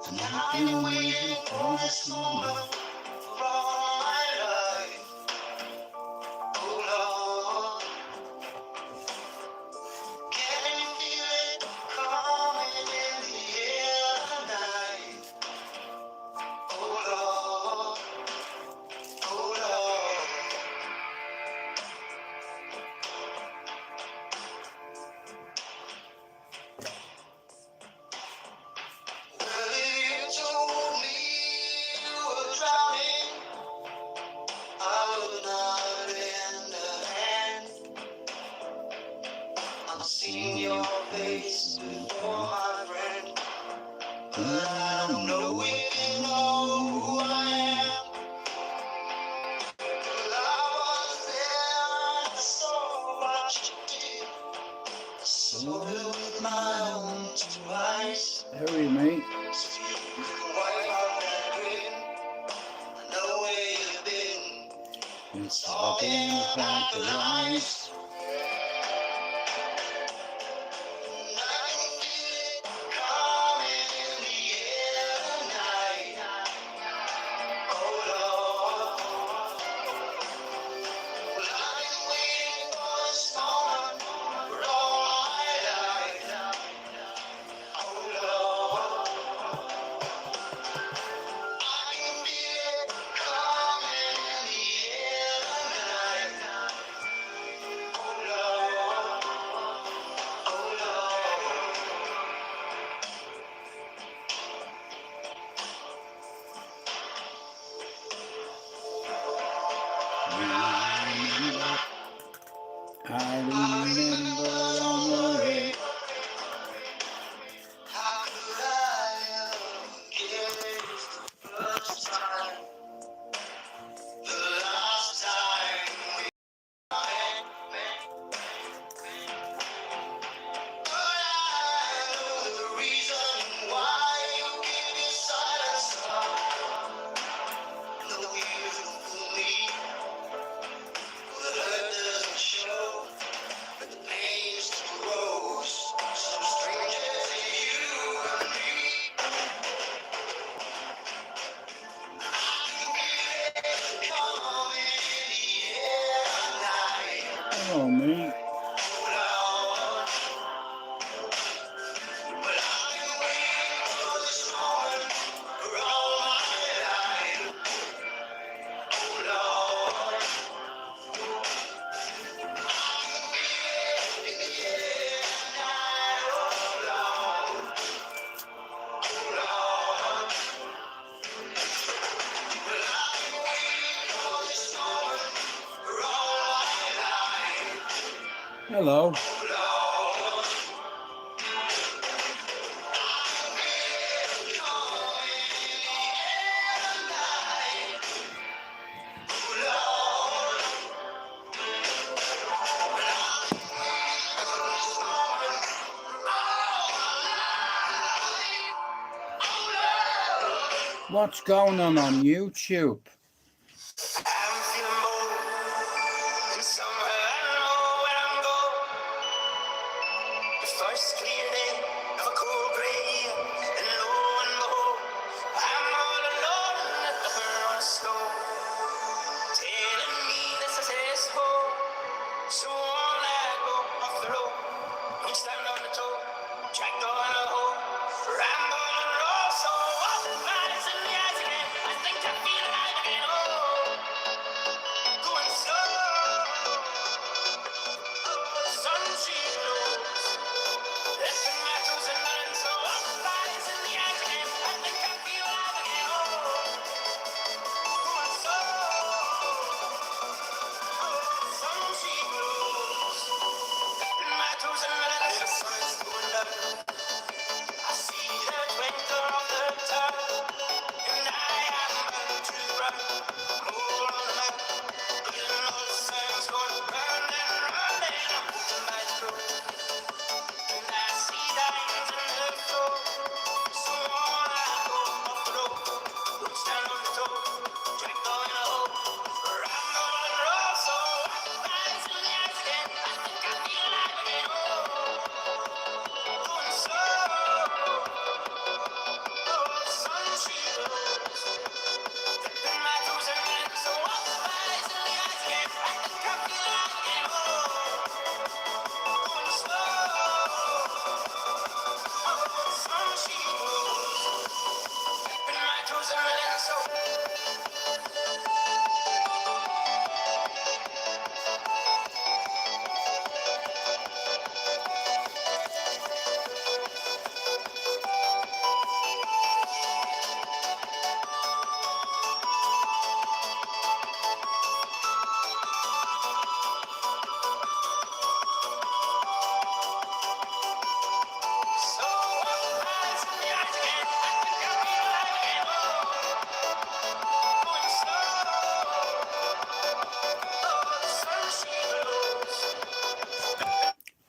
And I've been waiting for this moment for all my life. Oh Lord, can you feel it coming in the air tonight? Oh Lord, oh Lord. Well, if you told me you were drowning, I would not lend a hand. I've seen your face before, my friend, but I don't know if you know who I am. Well, I was there and I saw what you did. I saw it with my own two eyes. How are you, mate? So you can wipe out that grin. I know where you've been. It's It's all been about the lies. I can feel it coming in the air tonight. Oh Lord, well I've been waiting for this moment for all my life. Oh Lord, I can feel it coming in the air tonight. Oh Lord, oh Lord. I remember on the way. How could I ever forget the first time, the last time we met? But I know the reason why you keep your silence strong. No, you don't fool me. The hurt doesn't show, but the pain still grows. Some strangers in you and me. Hello, mate. Hello. What's going on YouTube? I'm feeling bold, and somewhere I know where I'm going. The first clear day of a cool gray year, and lo and behold, I'm all alone at the front store, telling me this is his home. So on I go off the road, don't stand on the toe, jacked on a hole, ramble and roll. So off the fires in the eyes again, I think I feel alive again. Oh, going slow, oh, the sun she glows, lifting my toes and running. So off the fires in the eyes again, I think I feel alive again. Oh, going slow, oh, the sun she glows, lifting my toes and running. The sun is going down,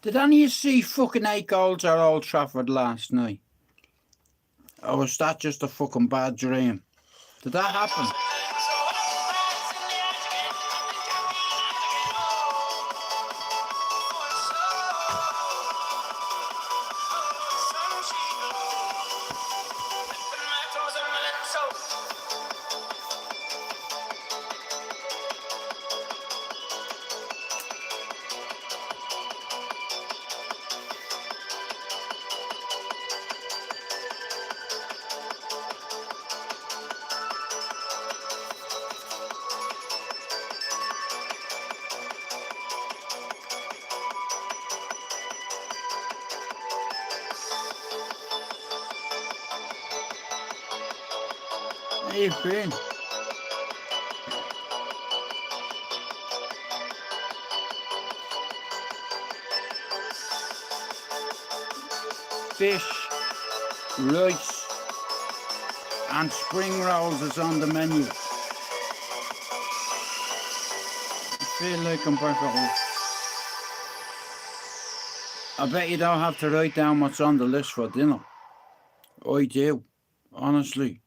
Did any of you see fucking 8 goals at Old Trafford last night? Or was that just a fucking bad dream? Did that happen? How you been? Fish, rice and spring rolls is on the menu. I feel like I'm back at home. I bet you don't have to write down what's on the list for dinner. I do, honestly.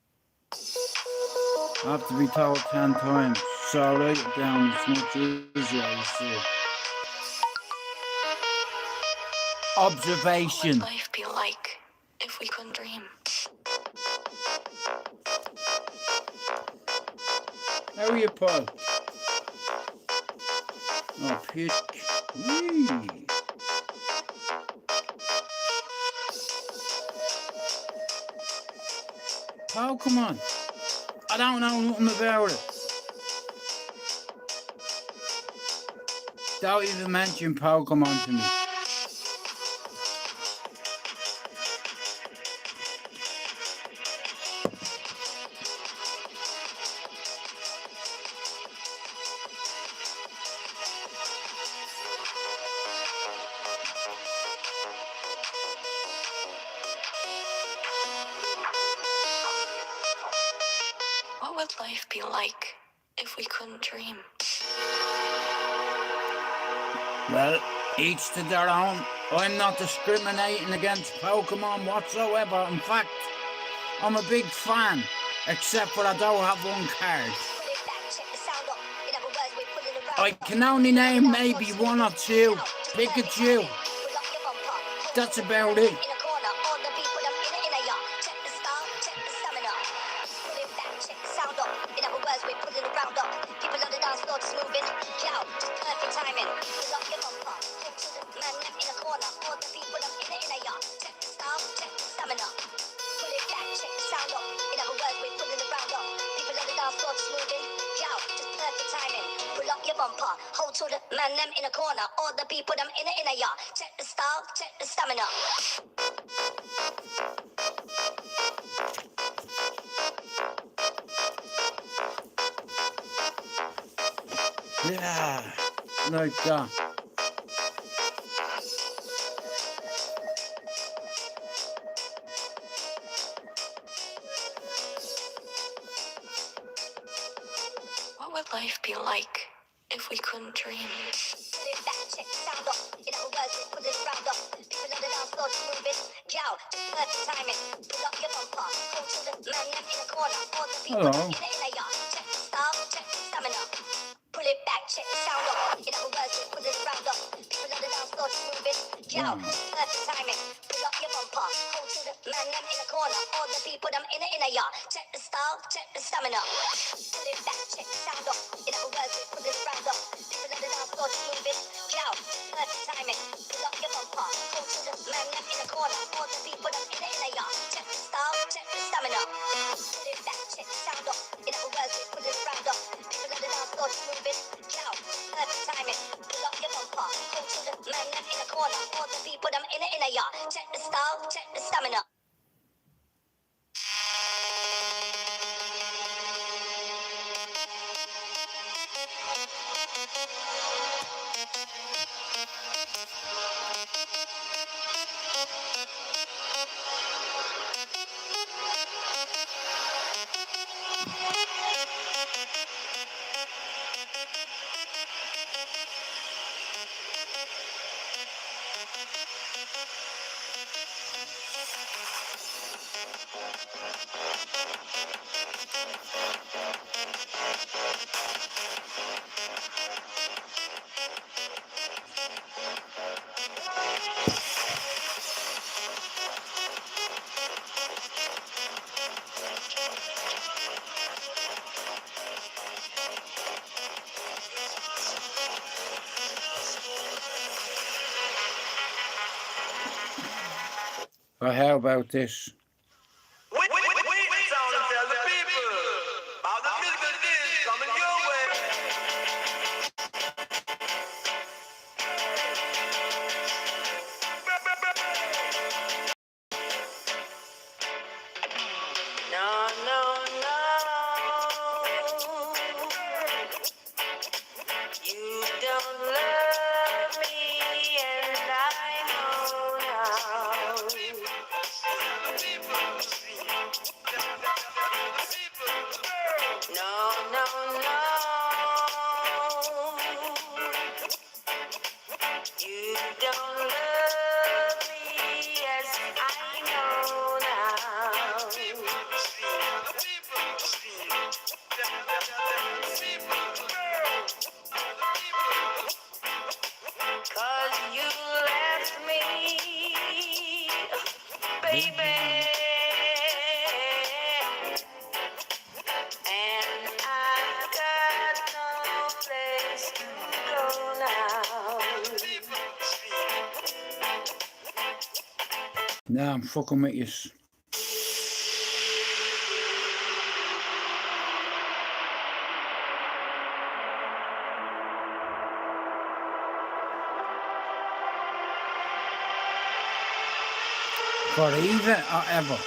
I have to be told 10 times, so I write it down as much easier, you see. Observation. What would life be like if we couldn't dream? How are you, Paul? Oh, pitch. Whee. Paul, come on. I don't know nothing about it. Don't even mention Pokemon to me. What would life be like if we couldn't dream? Well, each to their own. I'm not discriminating against Pokemon whatsoever. In fact, I'm a big fan, except for I don't have one card. I can only name maybe one or two. Pikachu. That's about it. Hold to the man them in a corner, all the people them in the yard. Check the style, check the stamina. Yeah, like that. What would life be like if we couldn't dream? Hello. Pull it back, check the sound up. In other words, we put it round up. People on the dance floor just moving. Yo, perfect timing. Pull up your bumper. Hold to the man them in the corner. All the people them in the yard. Check the style, check the stamina. Pull it back, check the sound up. In other words, we put it round up. People on the dance floor just moving. Yo, perfect timing. Pull up your bumper. Hold to the man them in the corner. All the people them in the yard. Check the style, check the stamina. Pull it back, check the sound up. In other words, we put it round up. People on the dance floor just moving. Yo, perfect timing. Pull up your bumper. Hold to the man them in the corner. All the people them in the yard. Check the style, check the stamina. But how about this? We sound and tell the people about the musical things coming your way. No, no, no. You don't love me, and I know now. No, no, no. You don't love me as I know now. 'Cause you left me, baby, and I've got no place to go now. Now I'm fucking with you. Forever or ever.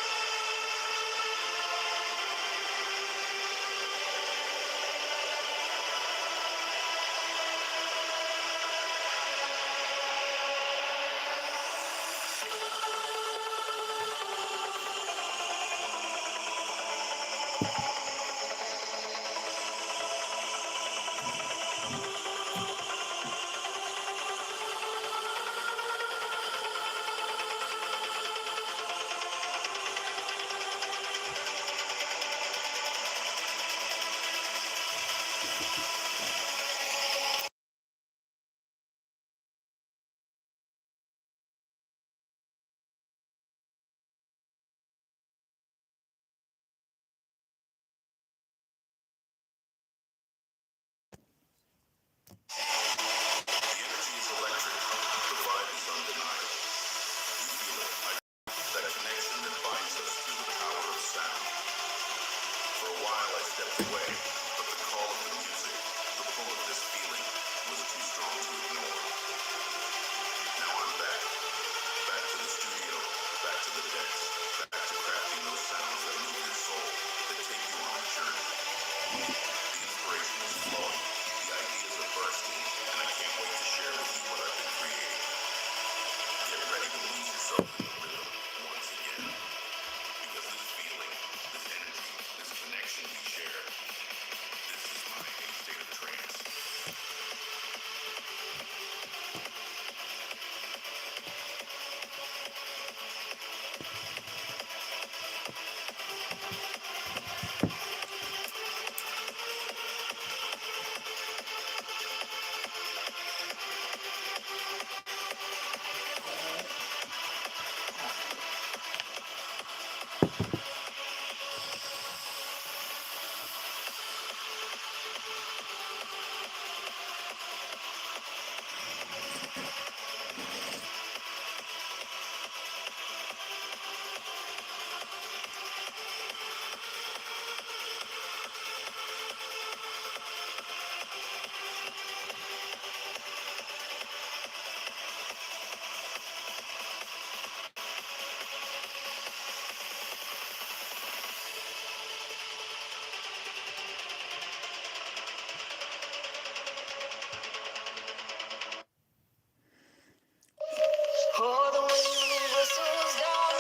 Oh, the wind whistles down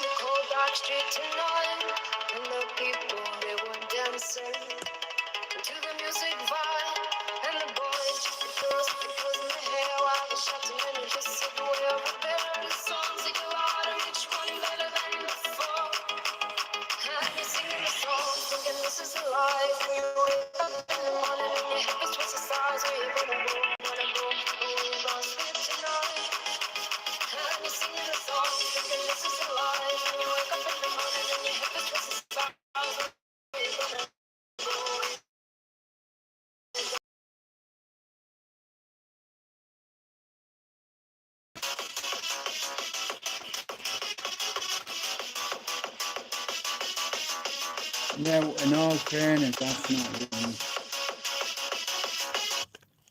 the cold dark street tonight, and the people they were dancing to the music vibe, and the boys the girls in the hair while the shouting and the hissing away over there. The songs that you are, each one better than before, and you're singing the songs, thinking this is a life. When you wake up in the morning and your hip is twisted sides, where you gonna go, who you gonna sleep tonight? And you're singing the song, thinking this is a life. When you wake up in the morning and your hip is twisted sides, where you gonna go? Now, in all fairness, that's not really...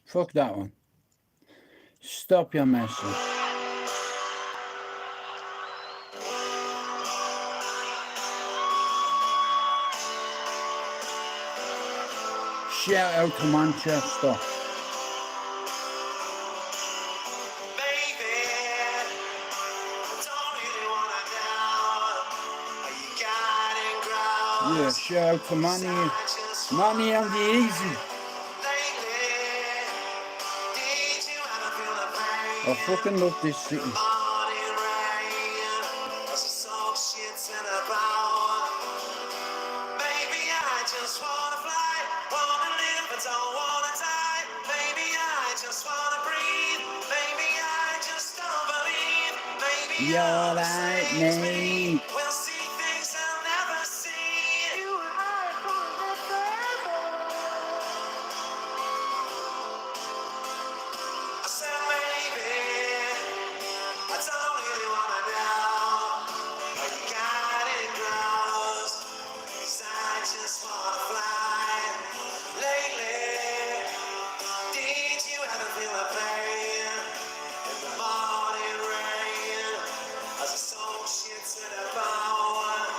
Fuck that one. Stop your messing. Shout out to Manchester. Yeah, shout out to Manny. Manny on the easy. I fucking love this city. You're like me. We'll see things I'll never see. You and I forever. I said, baby, I don't really wanna know how you got it close. 'Cause I just wanna fly. Lately, did you ever feel the pain in the morning rain? As the soul shits in a bone.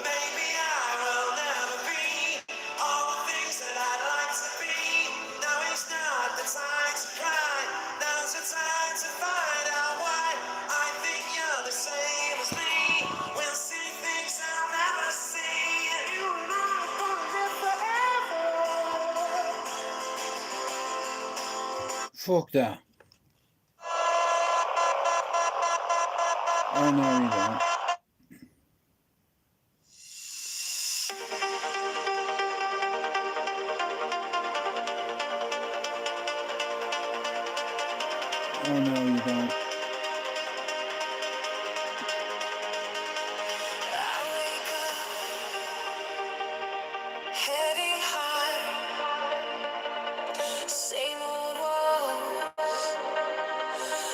Maybe I will never be all the things that I'd like to be. Now it's not the time to cry. Now's the time to find out why. I think you're the same as me. We'll see things I'll never see. You and I gonna live forever. Fuck that. Oh no, you don't. Oh no, you don't. I wake up heading high. Same old walls,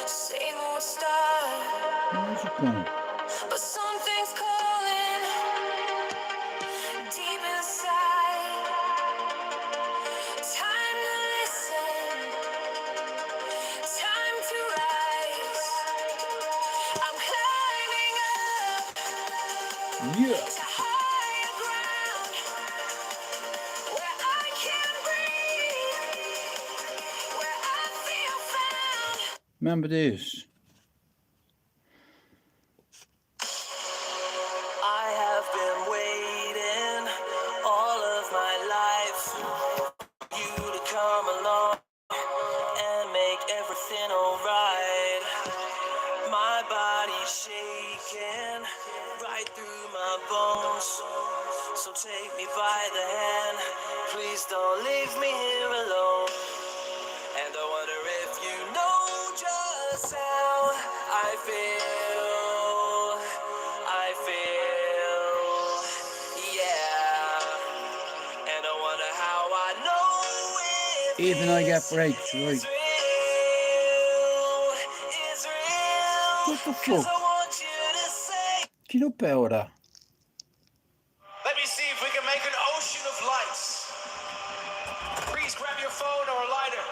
same old style. Where's it going? But something's calling deep inside. Time to listen, time to rise. I'm climbing up Yeah. to higher ground where I can breathe, where I feel found. Remember this. I have been waiting all of my life for you to come along and make everything alright. My body's shaking right through my bones. So take me by the hand, please don't leave me here alone. And I wonder if you know just how I feel. I feel, yeah. And I wonder how I know if Even I get this breaks, is right? real, is real. What the 'Cause fuck? I want you to say. Get up out of that. Let me see if we can make an ocean of lights. Please grab your phone or a lighter.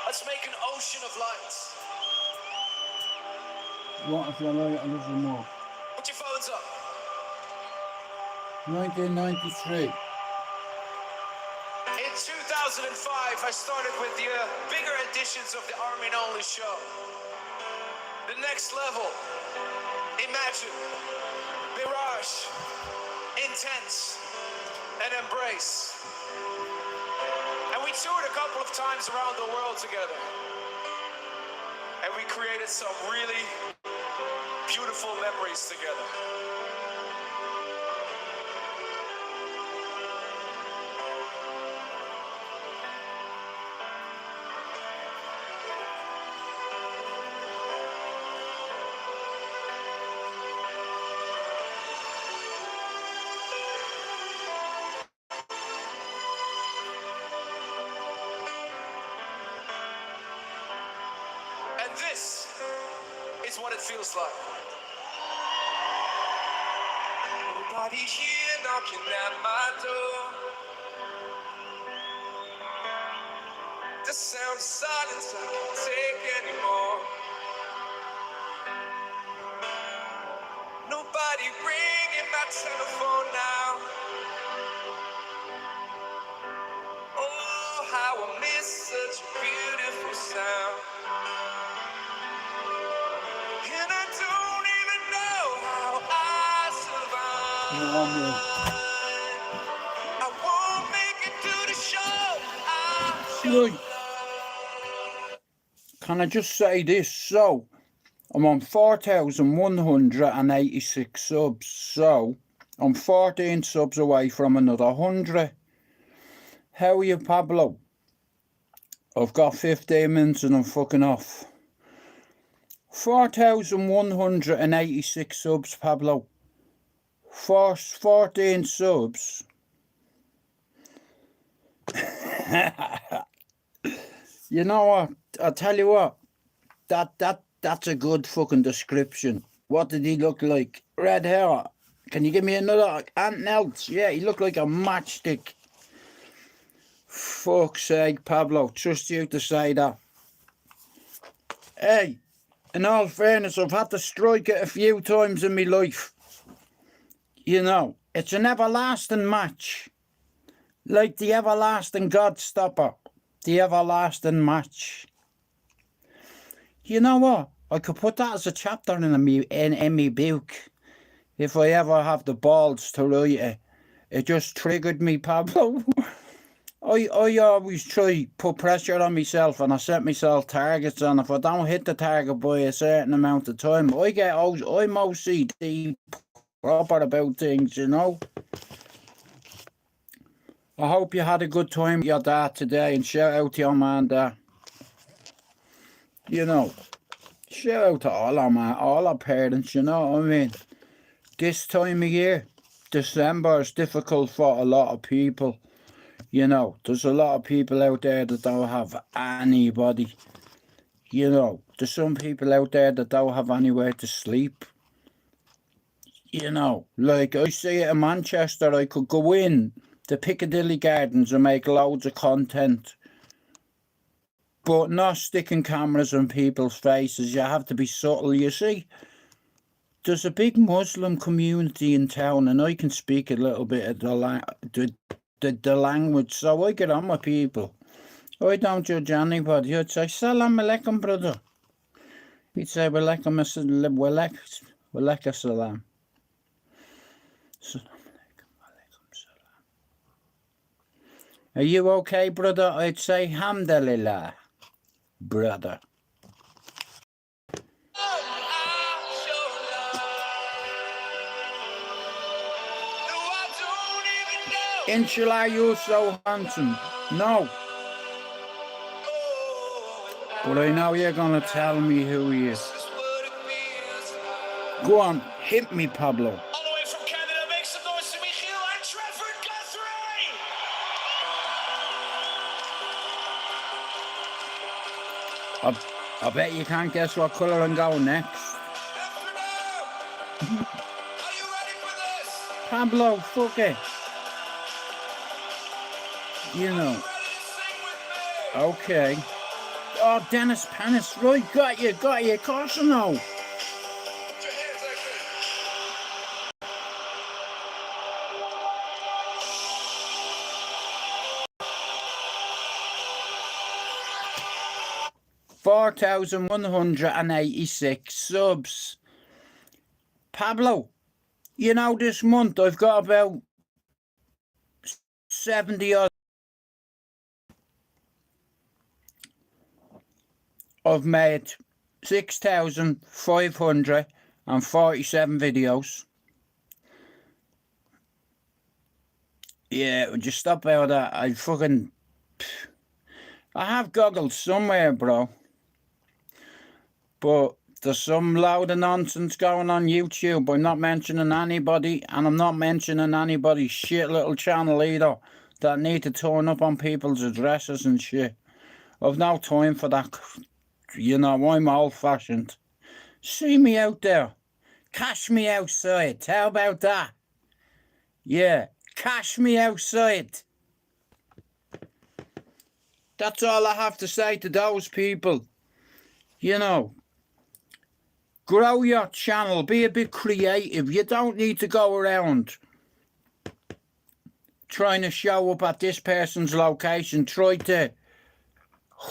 Let's make an ocean of lights. What if I like a little more? Put your phones up. 1993. In 2005, I started with the bigger editions of the Army and Only show. The next level, Imagine, Mirage, Intense, and Embrace. And we toured a couple of times around the world together. And we created some really beautiful memories together. And this is what it feels like. Nobody's here knocking at my door. The sound of silence I can't take anymore. Nobody ringing my telephone now. Oh, how I miss such a beautiful sound. And I don't even know how I survive. I won't make it through the show. Right. Can I just say this? So, I'm on 4,186 subs. So, I'm 14 subs away from another 100. How are you, Pablo? I've got 15 minutes and I'm fucking off. 4,186 subs, Pablo. 14 subs. You know what? I'll tell you what. That's a good fucking description. What did he look like? Red hair. Can you give me another? Anything else? Yeah, he looked like a matchstick. Fuck's sake, Pablo. Trust you to say that. Hey, in all fairness, I've had to strike it a few times in my life. You know, it's an everlasting match. Like the everlasting God Stopper. The everlasting match. You know what? I could put that as a chapter in me book. If I ever have the balls to write it. It just triggered me, Pablo. I always try put pressure on myself and I set myself targets, and if I don't hit the target by a certain amount of time, I'm OCD proper about things, you know. I hope you had a good time with your dad today, and shout out to your man there. You know, shout out to all our parents, you know what I mean. This time of year, December is difficult for a lot of people. You know, there's a lot of people out there that don't have anybody. You know, there's some people out there that don't have anywhere to sleep. You know, like I say in Manchester, I could go in the Piccadilly Gardens and make loads of content. But not sticking cameras on people's faces. You have to be subtle, you see. There's a big Muslim community in town, and I can speak a little bit of the language, so I get on with people. I don't judge anybody. I'd say, Salam alaikum, brother. He'd say, Walaikum salam. Are you okay, brother? I'd say, Hamdulillah, brother. Inshallah, you're so handsome. No. But I know you're going to tell me who he is. Go on, hit me, Pablo. All the way from Canada, make some noise to Michiel and Trevor Guthrie! I bet you can't guess what colour I'm going next. Are you ready for this? Pablo, fuck it. You know. Ready to sing with me? Okay. Oh, Dennis Panis. Right, got you. Of course I know. Put your hands like this. 4,186 subs. Pablo, you know, this month I've got about 70 odd. I've made 6,547 videos. Yeah, just stop out that. I have goggles somewhere, bro. But there's some load of nonsense going on YouTube. I'm not mentioning anybody, and I'm not mentioning anybody's shit little channel either that need to turn up on people's addresses and shit. I've no time for that. You know, I'm old-fashioned. See me out there. Cash me outside. How about that? Yeah, cash me outside. That's all I have to say to those people. You know, grow your channel, be a bit creative. You don't need to go around trying to show up at this person's location, try to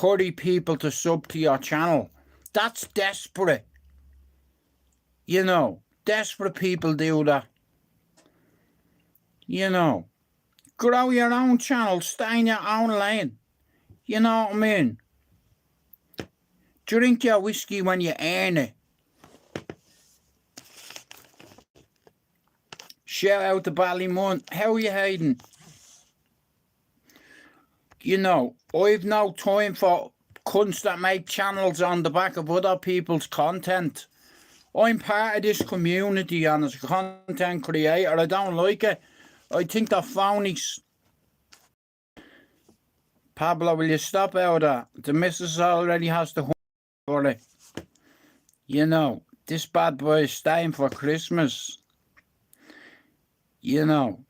hurry people to sub to your channel. That's desperate. You know, desperate people do that. You know, grow your own channel, stay in your own lane. You know what I mean? Drink your whiskey when you earn it. Shout out to Ballymun. How are you, Hayden? You know, I've no time for cunts that make channels on the back of other people's content. I'm part of this community, and as a content creator, I don't like it. I think they're phonies. Pablo, will you stop out of that? The missus already has the for it. You know, this bad boy is staying for Christmas. You know.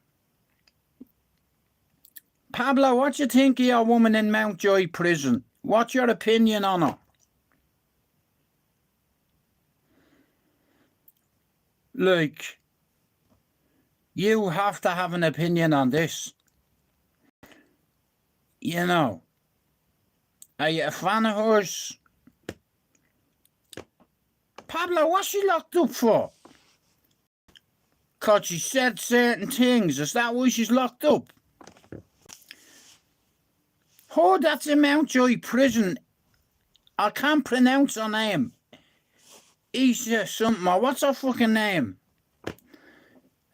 Pablo, what do you think of your woman in Mountjoy prison? What's your opinion on her? Like, you have to have an opinion on this. You know, are you a fan of hers? Pablo, what's she locked up for? Because she said certain things. Is that why she's locked up? Oh, that's in Mountjoy prison. I can't pronounce her name. Isha something, or what's her fucking name?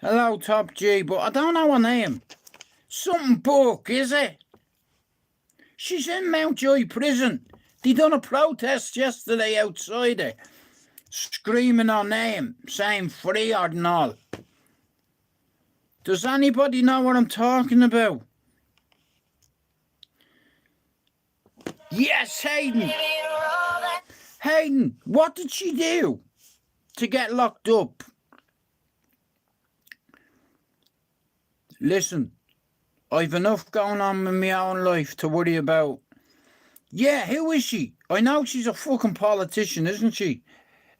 Hello, Top G, but I don't know her name. Something Book, is it? She's in Mountjoy prison. They done a protest yesterday outside it, screaming her name, saying free her and all. Does anybody know what I'm talking about? Yes, Hayden. Hayden, what did she do to get locked up? Listen, I've enough going on in my own life to worry about. Yeah, who is she? I know she's a fucking politician, isn't she?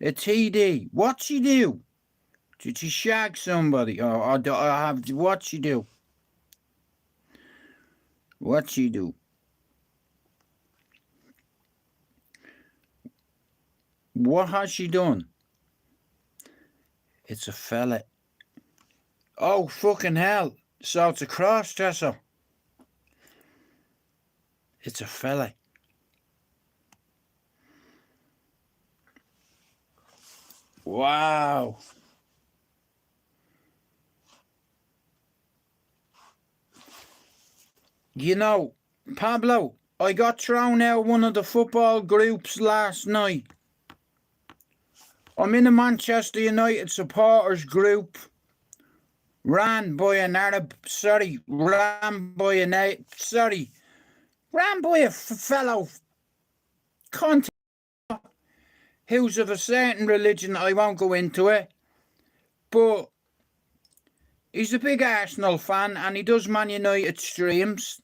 A TD. What'd she do? Did she shag somebody? What'd she do? What'd she do? What has she done? It's a fella. Oh, fucking hell. So it's a cross-dresser. It's a fella. Wow. You know, Pablo, I got thrown out of one of the football groups last night. I'm in a Manchester United supporters group ran by a fellow cunt who's of a certain religion. I won't go into it, but he's a big Arsenal fan and he does Man United streams.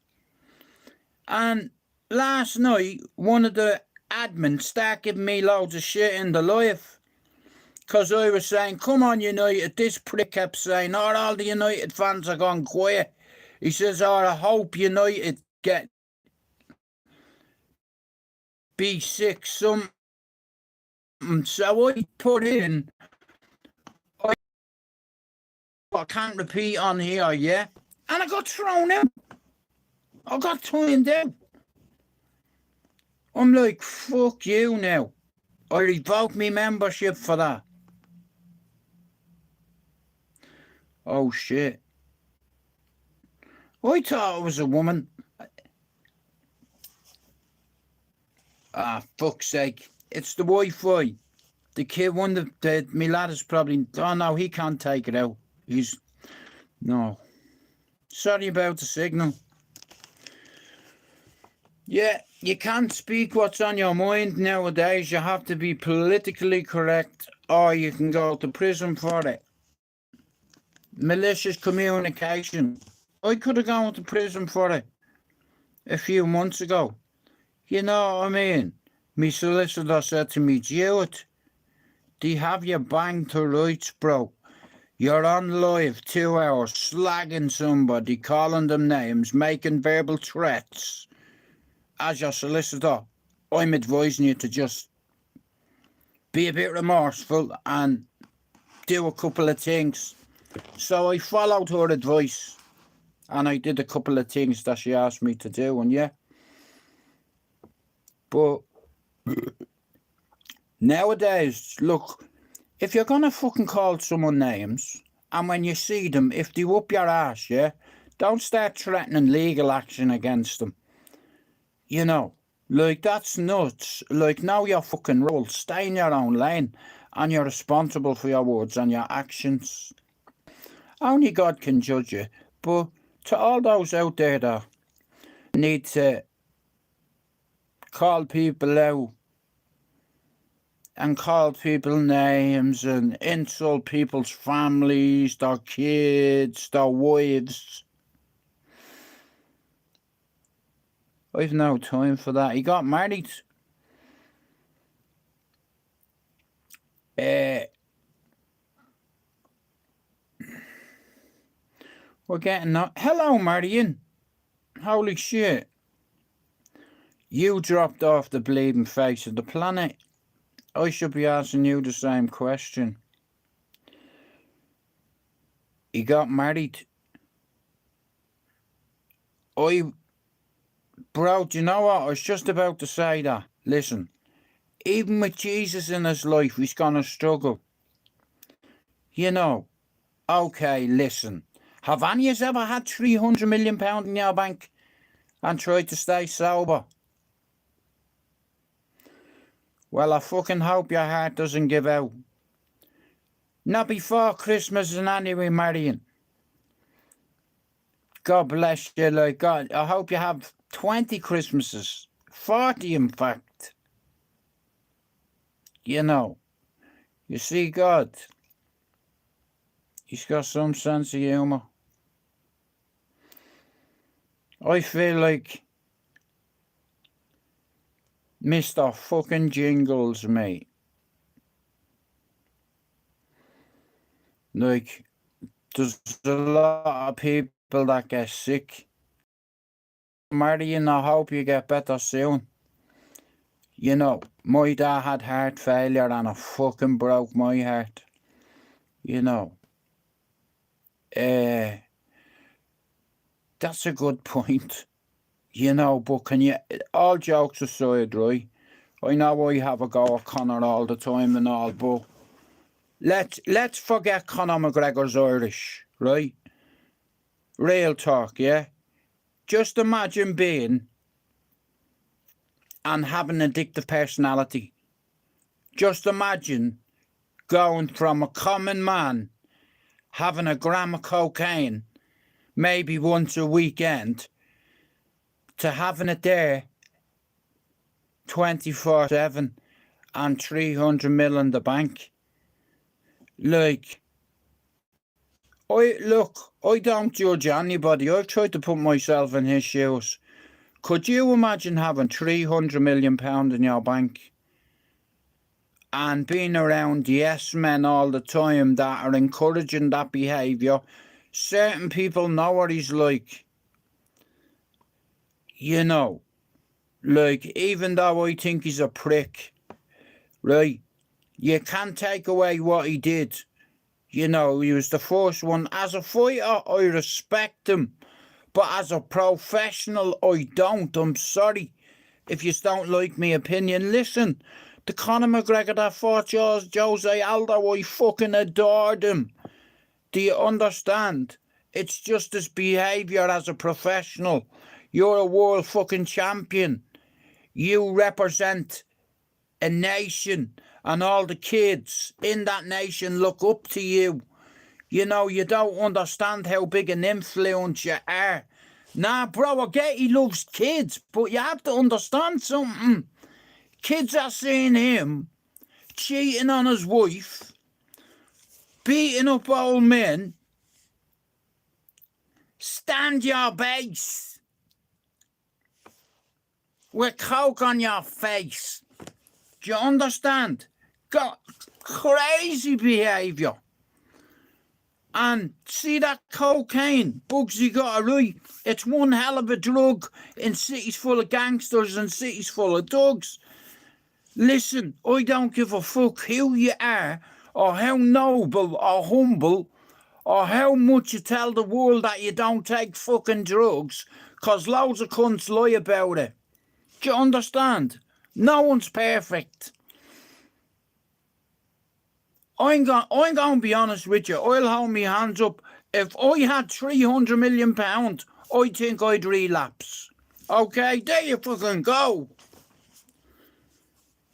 And last night, one of the admins started giving me loads of shit in the live. Because I was saying, come on United, this prick kept saying, all the United fans are gone quiet. He says, I hope United get B6 something. So I put in, I can't repeat on here, yeah? And I got thrown out. I got turned out. I'm like, fuck you now. I revoked my membership for that. Oh, shit. I thought it was a woman. Ah, fuck's sake. It's the Wi-Fi. The kid, my lad is probably, oh no, he can't take it out. No. Sorry about the signal. Yeah, you can't speak what's on your mind nowadays. You have to be politically correct or you can go to prison for it. malicious communication. I could have gone to prison for it a few months ago. You know what I mean? My solicitor said to me, Jewett, they have you banged to rights, bro. You're on live 2 hours, slagging somebody, calling them names, making verbal threats. As your solicitor, I'm advising you to just be a bit remorseful and do a couple of things. So I followed her advice and I did a couple of things that she asked me to do, and yeah. But nowadays, look, if you're gonna fucking call someone names, and when you see them, if they whoop your ass, yeah, don't start threatening legal action against them. You know, like, that's nuts. Like, know your fucking rules, stay in your own lane, and you're responsible for your words and your actions. Only God can judge you, but to all those out there that need to call people out and call people names and insult people's families, their kids, their wives, I've no time for that. He got married. We're getting that. Hello, Marion. Holy shit. You dropped off the bleeding face of the planet. I should be asking you the same question. He got married. Bro, do you know what? I was just about to say that. Listen, even with Jesus in his life, he's gonna struggle. You know, okay, listen. Have any of you ever had £300 million in your bank and tried to stay sober? Well, I fucking hope your heart doesn't give out. Not before Christmas and anyway, Marion. God bless you, like God. I hope you have 20 Christmases. 40, in fact. You know. You see, God, he's got some sense of humour. I feel like Mr. fucking Jingles, mate. Like, there's a lot of people that get sick. Marion, I hope you get better soon. You know, my dad had heart failure and it fucking broke my heart. You know. That's a good point. You know, but can you, all jokes aside, right? I know I have a go at Conor all the time and all, but let's forget Conor McGregor's Irish, right? Real talk, yeah? Just imagine being and having an addictive personality. Just imagine going from a common man, having a gram of cocaine, maybe once a weekend, to having it there 24/7 and 300 mil in the bank. Like, I don't judge anybody. I've tried to put myself in his shoes. Could you imagine having £300 million in your bank and being around yes men all the time that are encouraging that behaviour? Certain people know what he's like. You know, like, even though I think he's a prick, right, you can't take away what he did. You know, he was the first one. As a fighter, I respect him. But as a professional, I don't. I'm sorry if you don't like my opinion. Listen, the Conor McGregor that fought Jose Aldo, I fucking adored him. Do you understand? It's just his behaviour as a professional. You're a world fucking champion. You represent a nation, and all the kids in that nation look up to you. You know, you don't understand how big an influence you are. Nah, bro, I get he loves kids, but you have to understand something. Kids are seeing him cheating on his wife, beating up old men, stand your base with coke on your face. Do you understand? Got crazy behaviour. And see that cocaine, Bugsy got it right. It's one hell of a drug in cities full of gangsters and cities full of thugs. Listen, I don't give a fuck who you are or how noble or humble or how much you tell the world that you don't take fucking drugs, because loads of cunts lie about it. Do you understand? No one's perfect. I'm going to be honest with you. I'll hold my hands up. If I had £300 million, I think I'd relapse. Okay, there you fucking go.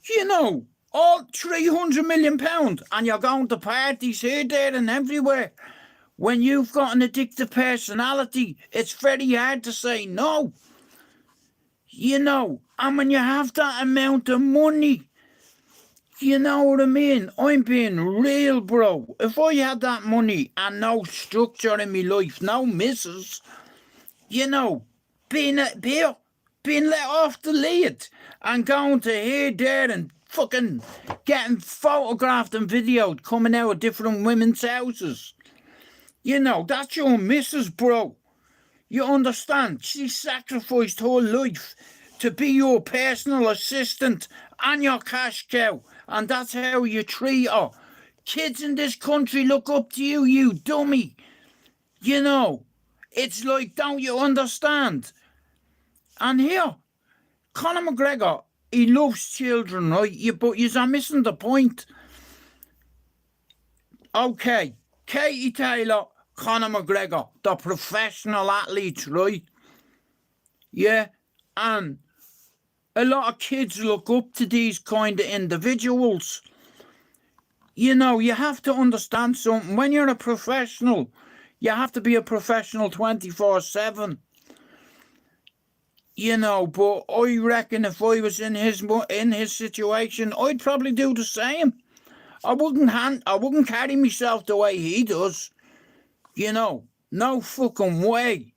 You know, all £300 million, and you're going to parties here, there, and everywhere. When you've got an addictive personality, it's very hard to say no. You know, and when you have that amount of money, you know what I mean? I'm being real, bro. If I had that money and no structure in my life, no missus, you know, being let off the lead and going to here, there, and fucking getting photographed and videoed coming out of different women's houses. You know, that's your missus, bro. You understand? She sacrificed her life to be your personal assistant and your cash cow. And that's how you treat her. Kids in this country look up to you, you dummy. You know, it's like, don't you understand? And here, Conor McGregor, he loves children, right? But you're missing the point. Okay, Katie Taylor, Conor McGregor, the professional athletes, right? Yeah, and a lot of kids look up to these kind of individuals. You know, you have to understand something. When you're a professional, you have to be a professional 24/7. You know, but I reckon if I was in his situation, I'd probably do the same. I wouldn't carry myself the way he does. You know, no fucking way.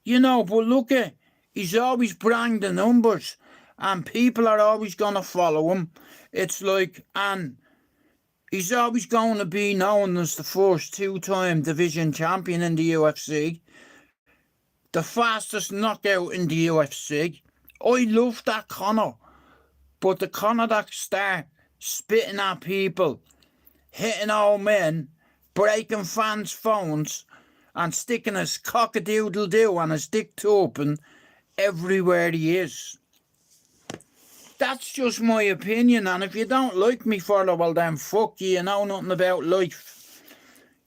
You know, but look at, he's always brang the numbers. And people are always going to follow him. It's like, and he's always going to be known as the first two-time division champion in the UFC. The fastest knockout in the UFC. I love that Conor. But the Conor that start spitting at people, hitting old men, breaking fans' phones, and sticking his cock-a-doodle-doo and his dick to open everywhere he is. That's just my opinion, and if you don't like me for it, well then fuck you, you know nothing about life.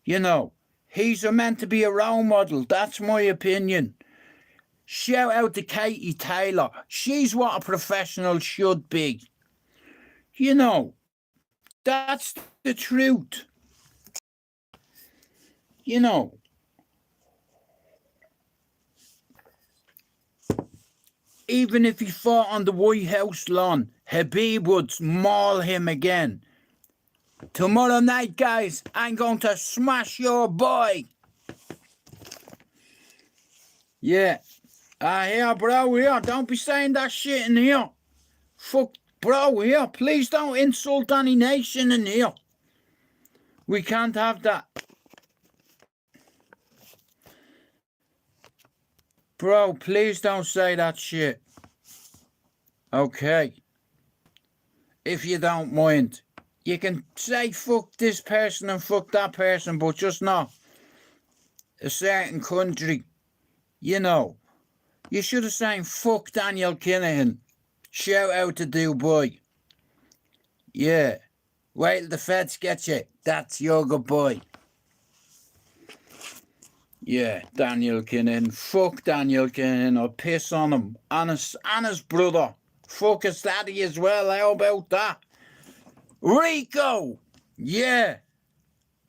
You know, he's meant to be a role model, that's my opinion. Shout out to Katie Taylor, she's what a professional should be. You know, that's the truth. You know, even if he fought on the White House lawn, Habib would maul him again. Tomorrow night, guys, I'm going to smash your boy. Yeah. Here, bro, here. Don't be saying that shit in here. Fuck, bro, here. Please don't insult any nation in here. We can't have that. Bro, please don't say that shit. Okay. If you don't mind. You can say fuck this person and fuck that person, but just not a certain country. You know. You should have said fuck Daniel Kinahan. Shout out to Dubai. Yeah. Wait till the feds get you. That's your good boy. Yeah, Daniel Kinahan. Fuck Daniel Kinahan. I'll piss on him. And his brother. Fuck his daddy as well. How about that? Rico. Yeah.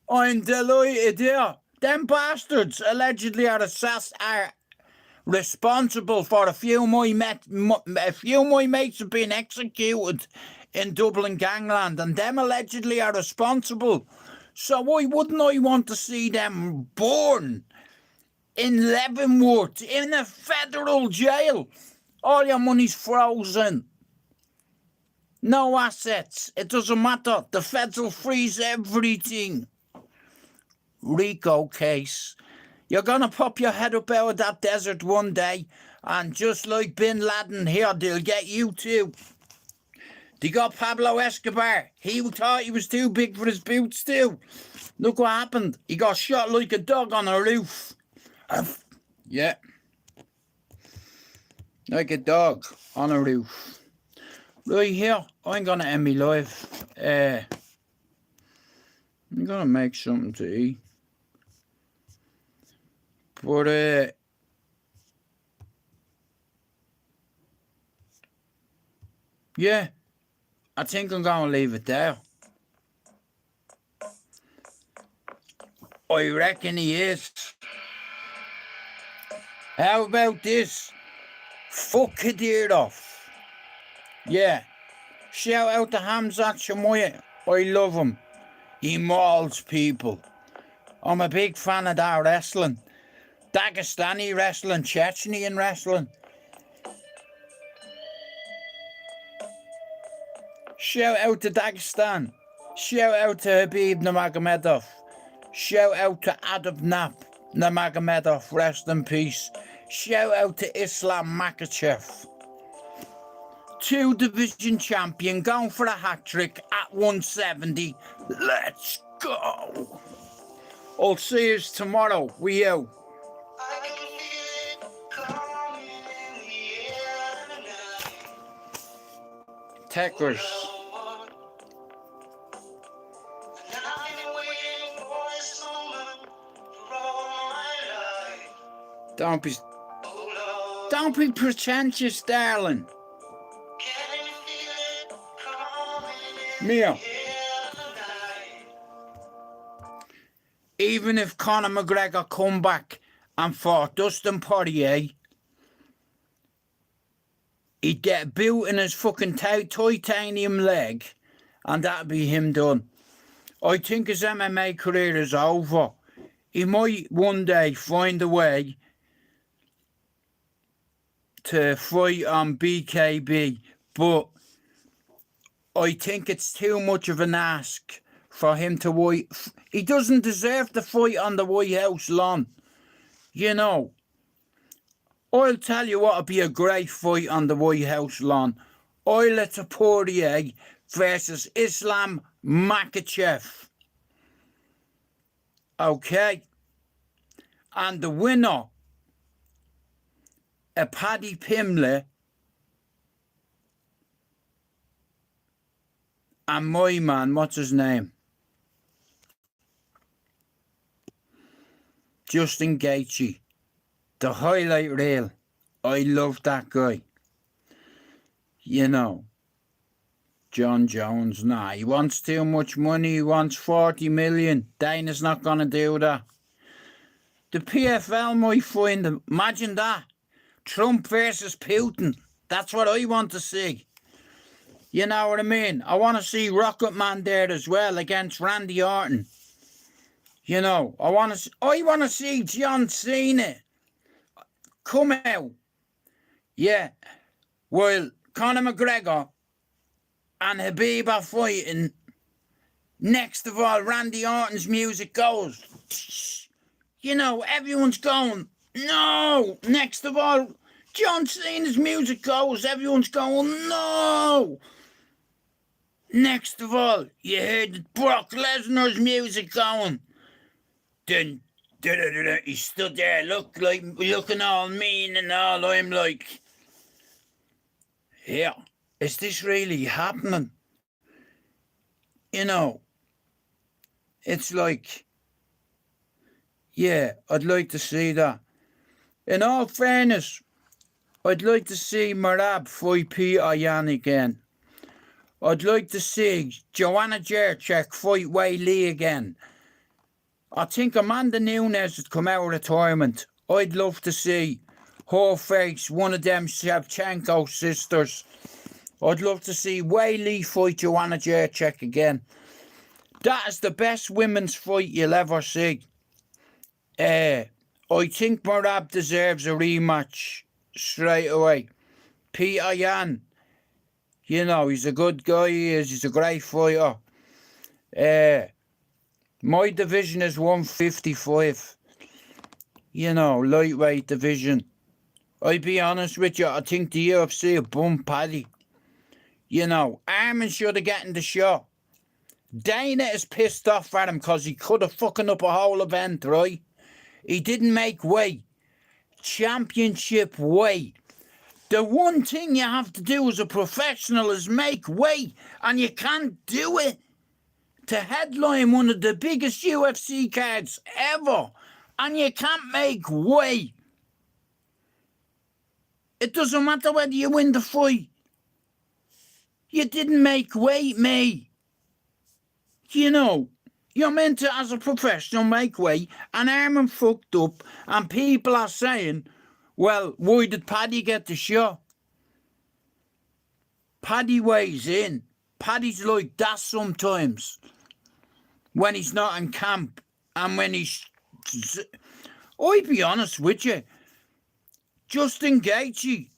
I'm delighted here. Them bastards allegedly are responsible for a few of my mates have been executed in Dublin gangland, and them allegedly are responsible. So why wouldn't I want to see them born in Leavenworth, in a federal jail. All your money's frozen. No assets. It doesn't matter. The feds will freeze everything. RICO case. You're going to pop your head up out of that desert one day, and just like Bin Laden here, they'll get you too. They got Pablo Escobar. He thought he was too big for his boots too. Look what happened. He got shot like a dog on a roof. Yeah. Like a dog on a roof. Right here, I'm going to end me live. I'm going to make something to eat. But, yeah, I think I'm going to leave it there. I reckon he is. How about this? Fuck Kadyrov. Yeah. Shout out to Hamzat Shemoyeh. I love him. He mauls people. I'm a big fan of that wrestling. Dagestani wrestling, Chechenian wrestling. Shout out to Dagestan. Shout out to Habib Nurmagomedov. Shout out to Adab Nurmagomedov, rest in peace. Shout out to Islam Makhachev. 2-division champion, going for a hat-trick at 170. Let's go. I'll see you tomorrow. We out. Techers. Don't be pretentious, darling. Mia. Even if Conor McGregor come back and fought Dustin Poirier, he'd get a boot in his fucking titanium leg, and that'd be him done. I think his MMA career is over. He might one day find a way to fight on BKB, but I think it's too much of an ask for him to wait. He doesn't deserve to fight on the White House lawn. You know, I'll tell you what would be a great fight on the White House lawn. Ilya Poirier versus Islam Makhachev. Okay? And the winner, a Paddy Pimblett, and my man, what's his name? Justin Gaethje. The highlight reel. I love that guy. You know, John Jones, nah, he wants too much money. He wants 40 million. Dana's not going to do that. The PFL might find him. Imagine that. Trump versus Putin. That's what I want to see. You know what I mean? I want to see Rocket Man there as well against Randy Orton. You know, I want to see John Cena come out. Yeah. While Conor McGregor and Habib are fighting, next of all, Randy Orton's music goes. You know, everyone's going, no. Next of all, John Cena's music goes, everyone's going, no. Next of all, you heard Brock Lesnar's music going. Then he stood there, looking all mean and all. I'm like, yeah, is this really happening? You know, it's like, yeah, I'd like to see that. In all fairness, I'd like to see Merab fight Peter Yan again. I'd like to see Joanna Jędrzejczyk fight Wei Li again. I think Amanda Nunes would come out of retirement. I'd love to see her face one of them Shevchenko sisters. I'd love to see Wei Li fight Joanna Jędrzejczyk again. That is the best women's fight you'll ever see. I think Marab deserves a rematch straight away. Peter Yan, you know, he's a good guy, he is. He's a great fighter. My division is 155. You know, lightweight division. I'll be honest with you, I think the UFC have bumped Paddy. You know, Armin should have gotten the shot. Dana is pissed off at him because he could have fucking up a whole event, right? He didn't make weight. Championship weight. The one thing you have to do as a professional is make weight, and you can't do it. To headline one of the biggest UFC cards ever, and you can't make weight. It doesn't matter whether you win the fight. You didn't make weight, mate. You know, you're meant to, as a professional, make weight, and Armin fucked up, and people are saying, well, why did Paddy get the shot? Paddy weighs in. Paddy's like that sometimes. When he's not in camp, and when he's... I'll be honest with you. Justin Gaethje,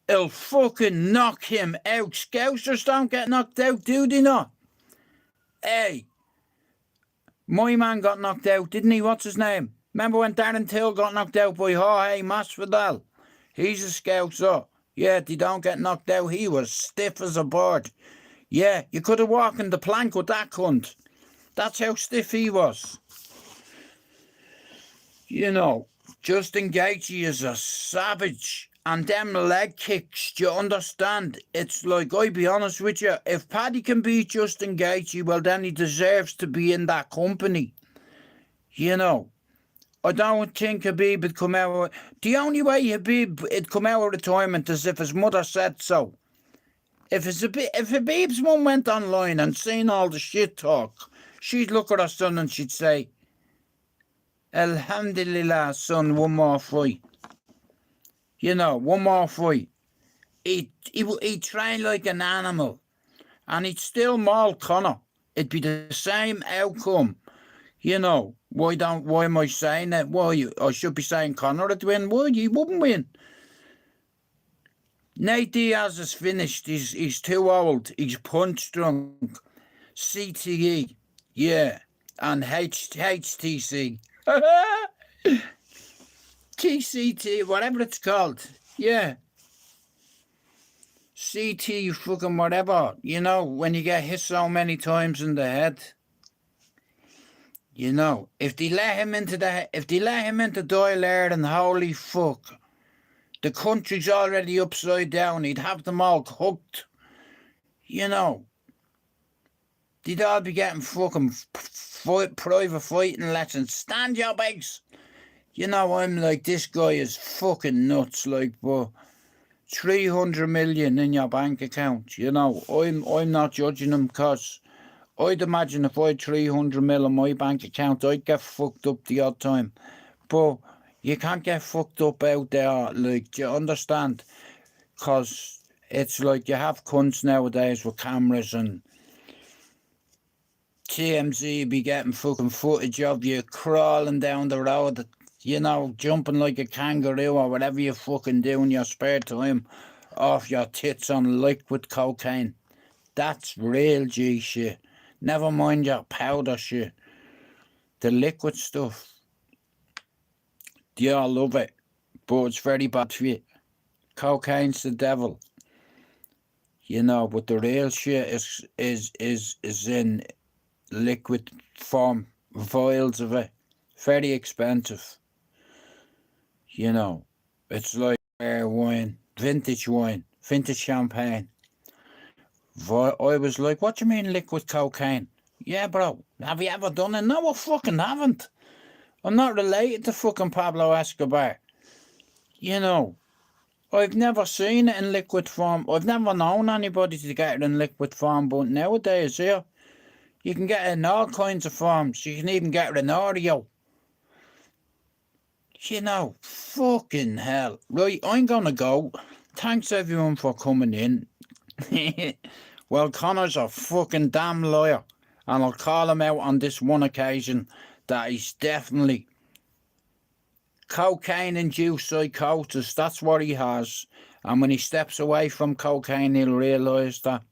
he'll fucking knock him out. Scousers don't get knocked out, do they not? Hey, my man got knocked out, didn't he? What's his name? Remember when Darren Till got knocked out by Jorge Masvidal? He's a Scouser. Yeah, they don't get knocked out. He was stiff as a board. Yeah, you could have walked in the plank with that cunt. That's how stiff he was. You know, Justin Gaethje is a savage. And them leg kicks, do you understand? It's like, I'll be honest with you, if Paddy can beat Justin Gaethje, well, then he deserves to be in that company. You know, I don't think Habib would come out. The only way Habib would come out of retirement is if his mother said so. If Habib's mum went online and seen all the shit talk, she'd look at her son and she'd say, Alhamdulillah, son, one more fight. You know, one more fight. He'd train like an animal. And he'd still maul Conor. It'd be the same outcome. You know, why am I saying that? Why? I should be saying Conor would win. Why? He wouldn't win. Nate Diaz is finished. He's too old. He's punch drunk. CTE. Yeah. And HTC. TCT, whatever it's called. Yeah. CT fucking whatever. You know, when you get hit so many times in the head. You know, if they let him into Doyle Ireland, holy fuck. The country's already upside down. He'd have them all hooked. You know. They'd all be getting fucking private fighting lessons. Stand your base. You know, I'm like, this guy is fucking nuts, like, but 300 million in your bank account, you know, I'm not judging him, because I'd imagine if I had 300 mil in my bank account, I'd get fucked up the odd time. But you can't get fucked up out there, like, do you understand? Because it's like you have cunts nowadays with cameras, and TMZ be getting fucking footage of you crawling down the road, you know, jumping like a kangaroo or whatever you fucking do in your spare time off your tits on liquid cocaine. That's real G shit. Never mind your powder shit. The liquid stuff. They all love it, but it's very bad for you. Cocaine's the devil. You know, but the real shit is in liquid form, vials of it. Very expensive. You know, it's like wine, vintage champagne. I was like, what do you mean liquid cocaine? Yeah, bro, have you ever done it? No, I fucking haven't. I'm not related to fucking Pablo Escobar. You know, I've never seen it in liquid form. I've never known anybody to get it in liquid form, but nowadays, yeah, you can get it in all kinds of forms. You can even get it in Oreo. You know, fucking hell. Right, I'm gonna go. Thanks everyone for coming in. Well, Conor's a fucking damn liar. And I'll call him out on this one occasion that he's definitely cocaine-induced psychosis, that's what he has. And when he steps away from cocaine, he'll realise that,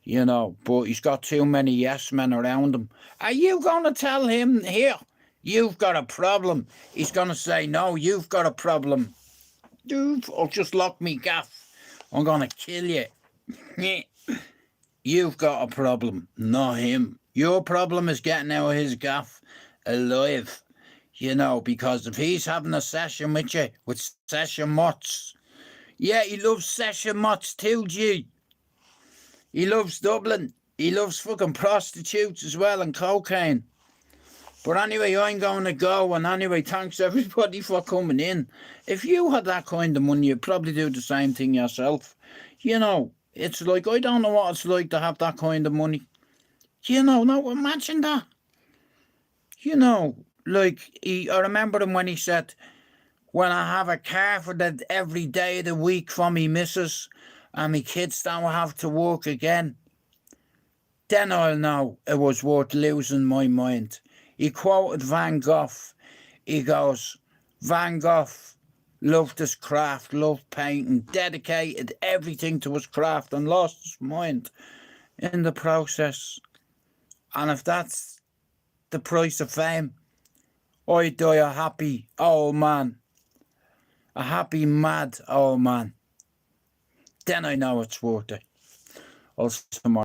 you know, but he's got too many yes men around him. Are you going to tell him, here, you've got a problem? He's going to say, no, you've got a problem. Or just lock me gaff. I'm going to kill you. You've got a problem, not him. Your problem is getting out of his gaff alive. You know, because if he's having a session with you, with session mots, yeah, he loves session mots too, G. He loves Dublin. He loves fucking prostitutes as well and cocaine. But anyway, I'm going to go. And anyway, thanks everybody for coming in. If you had that kind of money, you'd probably do the same thing yourself. You know, it's like, I don't know what it's like to have that kind of money. You know, now imagine that. You know, like, I remember him when he said, when I have a car for every day of the week for me missus and me kids don't have to work again, then I'll know it was worth losing my mind. He quoted Van Gogh. He goes, Van Gogh loved his craft, loved painting, dedicated everything to his craft and lost his mind in the process. And if that's the price of fame, I'd die a happy old man. A happy, mad old man. Then I know it's worth it. I'll see you tomorrow.